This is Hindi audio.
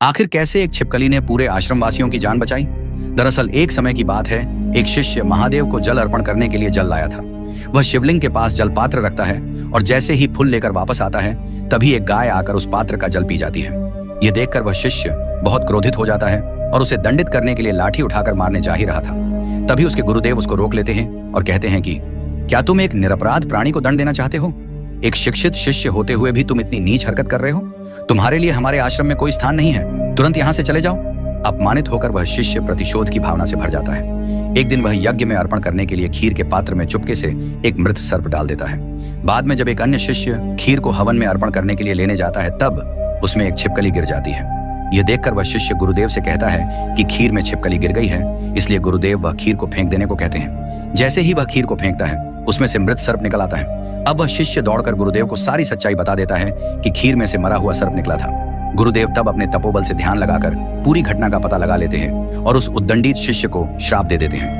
आखिर कैसे एक छिपकली ने पूरे आश्रम वासियों की जान बचाई? दरअसल एक समय की बात है, एक शिष्य महादेव को जल अर्पण करने के लिए जल लाया था। वह शिवलिंग के पास जल पात्र रखता है और जैसे ही फूल लेकर वापस आता है, तभी एक गाय आकर उस पात्र का जल पी जाती है। ये देखकर वह शिष्य बहुत क्रोधित हो जाता है और उसे दंडित करने के लिए लाठी उठाकर मारने जा ही रहा था। तभी उसके गुरुदेव उसको रोक लेते हैं और कहते हैं कि क्या तुम एक निरपराध प्राणी को दंड देना चाहते हो? एक शिक्षित शिष्य होते हुए भी तुम इतनी नीच हरकत कर रहे हो। तुम्हारे लिए हमारे आश्रम में कोई स्थान नहीं है, तुरंत यहाँ से चले जाओ। अपमानित होकर वह शिष्य प्रतिशोध की भावना से भर जाता है। एक दिन वह यज्ञ में अर्पण करने के लिए खीर के पात्र में चुपके से एक मृत सर्प डाल देता है। बाद में जब एक अन्य शिष्य खीर को हवन में अर्पण करने के लिए लेने जाता है, तब उसमें एक छिपकली गिर जाती है। यह देखकर वह शिष्य गुरुदेव से कहता है कि खीर में छिपकली गिर गई है, इसलिए गुरुदेव वह खीर को फेंक देने को कहते हैं। जैसे ही वह खीर को फेंकता है, उसमें से मृत सर्प निकल आता है। अब वह शिष्य दौड़कर गुरुदेव को सारी सच्चाई बता देता है कि खीर में से मरा हुआ सर्प निकला था। गुरुदेव तब अपने तपोबल से ध्यान लगाकर पूरी घटना का पता लगा लेते हैं और उस उद्दंडित शिष्य को श्राप दे देते हैं।